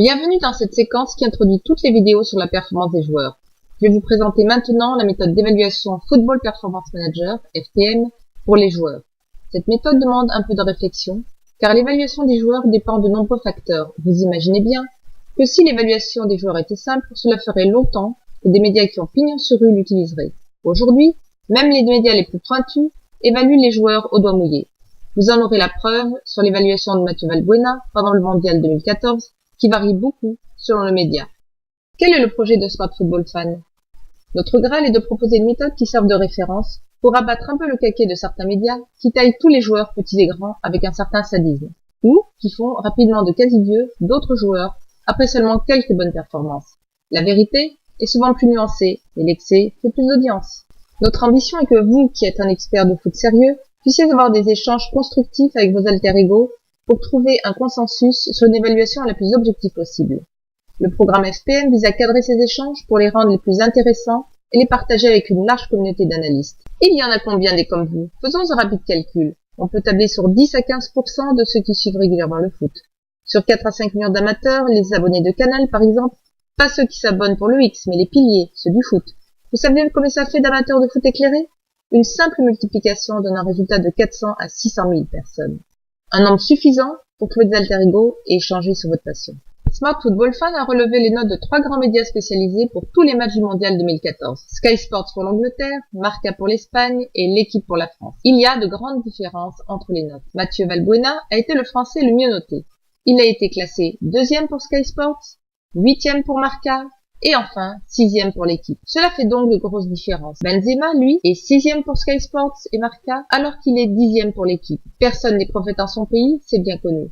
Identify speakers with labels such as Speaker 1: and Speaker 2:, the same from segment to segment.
Speaker 1: Bienvenue dans cette séquence qui introduit toutes les vidéos sur la performance des joueurs. Je vais vous présenter maintenant la méthode d'évaluation Football Performance Manager, FPM, pour les joueurs. Cette méthode demande un peu de réflexion, car l'évaluation des joueurs dépend de nombreux facteurs. Vous imaginez bien que si l'évaluation des joueurs était simple, cela ferait longtemps que des médias qui ont pignon sur rue l'utiliseraient. Aujourd'hui, même les médias les plus pointus évaluent les joueurs au doigt mouillé. Vous en aurez la preuve sur l'évaluation de Mathieu Valbuena pendant le Mondial 2014, qui varie beaucoup selon le média. Quel est le projet de Smart Football Fan? Notre Graal est de proposer une méthode qui serve de référence pour abattre un peu le caquet de certains médias qui taillent tous les joueurs petits et grands avec un certain sadisme, ou qui font rapidement de quasi-dieux d'autres joueurs après seulement quelques bonnes performances. La vérité est souvent plus nuancée et l'excès fait plus d'audience. Notre ambition est que vous, qui êtes un expert de foot sérieux, puissiez avoir des échanges constructifs avec vos alter-ego pour trouver un consensus sur une évaluation la plus objective possible. Le programme FPM vise à cadrer ces échanges pour les rendre les plus intéressants et les partager avec une large communauté d'analystes. Il y en a combien des comme vous? Faisons un rapide calcul. On peut tabler sur 10 à 15% de ceux qui suivent régulièrement le foot. Sur 4 à 5 millions d'amateurs, les abonnés de Canal par exemple, pas ceux qui s'abonnent pour le X, mais les piliers, ceux du foot. Vous savez combien ça fait d'amateurs de foot éclairés? Une simple multiplication donne un résultat de 400 à 600 000 personnes. Un nombre suffisant pour trouver des alter-ego et échanger sur votre passion. Smart Football Fan a relevé les notes de 3 grands médias spécialisés pour tous les matchs du Mondial 2014. Sky Sports pour l'Angleterre, Marca pour l'Espagne et l'équipe pour la France. Il y a de grandes différences entre les notes. Mathieu Valbuena a été le Français le mieux noté. Il a été classé 2e pour Sky Sports, 8e pour Marca, et enfin 6e pour l'équipe. Cela fait donc de grosses différences. Benzema, lui, est 6e pour Sky Sports et Marca, alors qu'il est 10e pour l'équipe. Personne n'est prophète en son pays, c'est bien connu.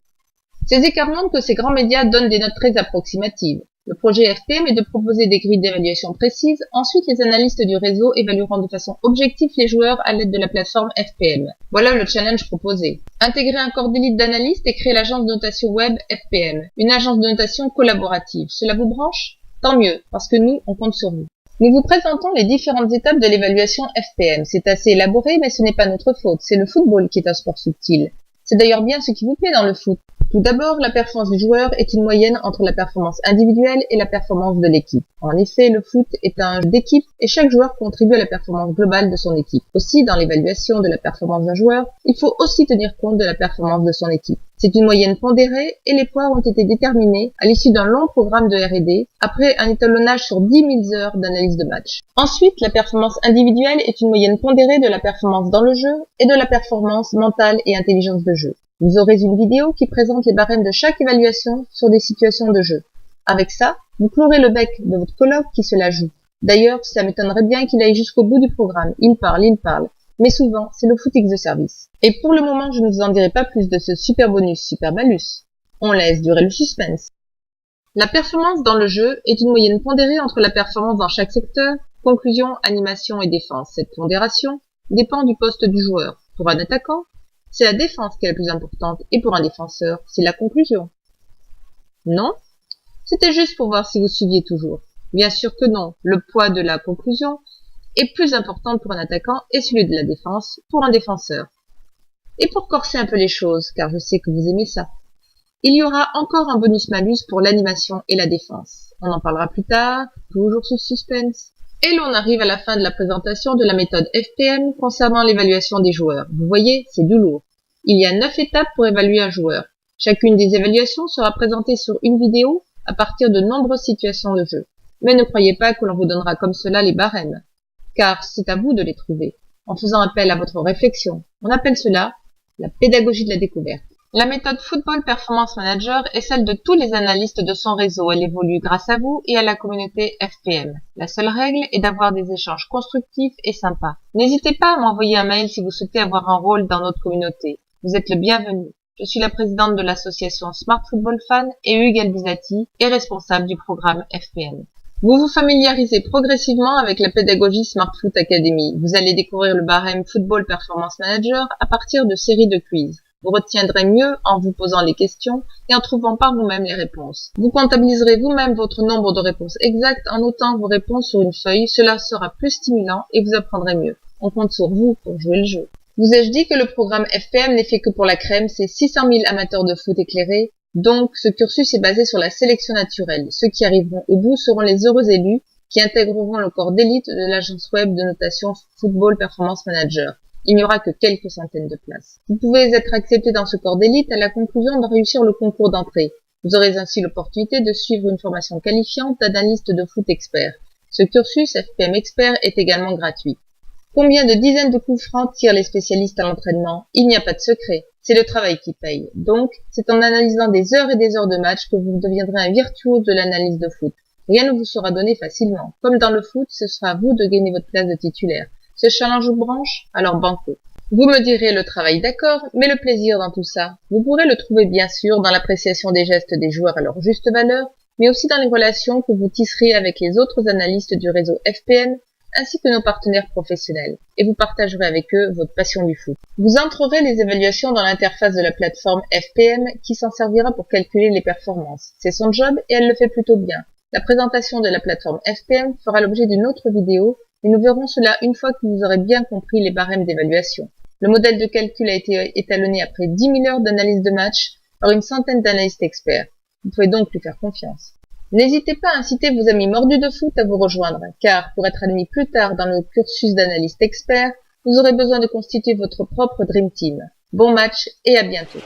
Speaker 1: Ces écarts montrent que ces grands médias donnent des notes très approximatives. Le projet FPM est de proposer des grilles d'évaluation précises. Ensuite, les analystes du réseau évalueront de façon objective les joueurs à l'aide de la plateforme FPM. Voilà le challenge proposé. Intégrer un corps d'élite d'analystes et créer l'agence de notation web FPM. Une agence de notation collaborative. Cela vous branche? Tant mieux, parce que nous, on compte sur vous. Nous vous présentons les différentes étapes de l'évaluation FPM. C'est assez élaboré, mais ce n'est pas notre faute. C'est le football qui est un sport subtil. C'est d'ailleurs bien ce qui vous plaît dans le foot. Tout d'abord, la performance du joueur est une moyenne entre la performance individuelle et la performance de l'équipe. En effet, le foot est un jeu d'équipe et chaque joueur contribue à la performance globale de son équipe. Aussi, dans l'évaluation de la performance d'un joueur, il faut aussi tenir compte de la performance de son équipe. C'est une moyenne pondérée et les points ont été déterminés à l'issue d'un long programme de R&D après un étalonnage sur 10 000 heures d'analyse de match. Ensuite, la performance individuelle est une moyenne pondérée de la performance dans le jeu et de la performance mentale et intelligence de jeu. Vous aurez une vidéo qui présente les barèmes de chaque évaluation sur des situations de jeu. Avec ça, vous clouerez le bec de votre coloc qui se la joue. D'ailleurs, ça m'étonnerait bien qu'il aille jusqu'au bout du programme. Il parle. Mais souvent, c'est le footix de service. Et pour le moment, je ne vous en dirai pas plus de ce super bonus, super malus. On laisse durer le suspense. La performance dans le jeu est une moyenne pondérée entre la performance dans chaque secteur, conclusion, animation et défense. Cette pondération dépend du poste du joueur. Pour un attaquant, c'est la défense qui est la plus importante, et pour un défenseur, c'est la conclusion. Non? C'était juste pour voir si vous suiviez toujours. Bien sûr que non. Le poids de la conclusion est plus important pour un attaquant et celui de la défense pour un défenseur. Et pour corser un peu les choses, car je sais que vous aimez ça, il y aura encore un bonus-malus pour l'animation et la défense. On en parlera plus tard, toujours sous suspense. Et l'on arrive à la fin de la présentation de la méthode FPM concernant l'évaluation des joueurs. Vous voyez, c'est du lourd. Il y a 9 étapes pour évaluer un joueur. Chacune des évaluations sera présentée sur une vidéo à partir de nombreuses situations de jeu. Mais ne croyez pas que l'on vous donnera comme cela les barèmes, car c'est à vous de les trouver, en faisant appel à votre réflexion. On appelle cela la pédagogie de la découverte. La méthode Football Performance Manager est celle de tous les analystes de son réseau. Elle évolue grâce à vous et à la communauté FPM. La seule règle est d'avoir des échanges constructifs et sympas. N'hésitez pas à m'envoyer un mail si vous souhaitez avoir un rôle dans notre communauté. Vous êtes le bienvenu. Je suis la présidente de l'association Smart Football Fan et Hugues Albizati est responsable du programme FPM. Vous vous familiarisez progressivement avec la pédagogie Smart Foot Academy. Vous allez découvrir le barème Football Performance Manager à partir de séries de quiz. Vous retiendrez mieux en vous posant les questions et en trouvant par vous-même les réponses. Vous comptabiliserez vous-même votre nombre de réponses exactes en notant vos réponses sur une feuille. Cela sera plus stimulant et vous apprendrez mieux. On compte sur vous pour jouer le jeu. Vous ai-je dit que le programme FPM n'est fait que pour la crème? C'est 600 000 amateurs de foot éclairés, Donc, ce cursus est basé sur la sélection naturelle. Ceux qui arriveront au bout seront les heureux élus qui intégreront le corps d'élite de l'agence web de notation Football Performance Manager. Il n'y aura que quelques centaines de places. Vous pouvez être accepté dans ce corps d'élite à la conclusion de réussir le concours d'entrée. Vous aurez ainsi l'opportunité de suivre une formation qualifiante d'analyste de foot expert. Ce cursus FPM Expert est également gratuit. Combien de dizaines de coups francs tirent les spécialistes à l'entraînement? Il n'y a pas de secret. C'est le travail qui paye. Donc, c'est en analysant des heures et des heures de match que vous deviendrez un virtuose de l'analyse de foot. Rien ne vous sera donné facilement. Comme dans le foot, ce sera à vous de gagner votre place de titulaire. Ce challenge vous branche? Alors banco. Vous me direz le travail d'accord, mais le plaisir dans tout ça, vous pourrez le trouver bien sûr dans l'appréciation des gestes des joueurs à leur juste valeur, mais aussi dans les relations que vous tisserez avec les autres analystes du réseau FPM, ainsi que nos partenaires professionnels, et vous partagerez avec eux votre passion du foot. Vous entrerez les évaluations dans l'interface de la plateforme FPM qui s'en servira pour calculer les performances. C'est son job et elle le fait plutôt bien. La présentation de la plateforme FPM fera l'objet d'une autre vidéo, mais nous verrons cela une fois que vous aurez bien compris les barèmes d'évaluation. Le modèle de calcul a été étalonné après 10 000 heures d'analyse de match par une centaine d'analystes experts. Vous pouvez donc lui faire confiance. N'hésitez pas à inciter vos amis mordus de foot à vous rejoindre, car pour être admis plus tard dans le cursus d'analyste expert, vous aurez besoin de constituer votre propre Dream Team. Bon match et à bientôt.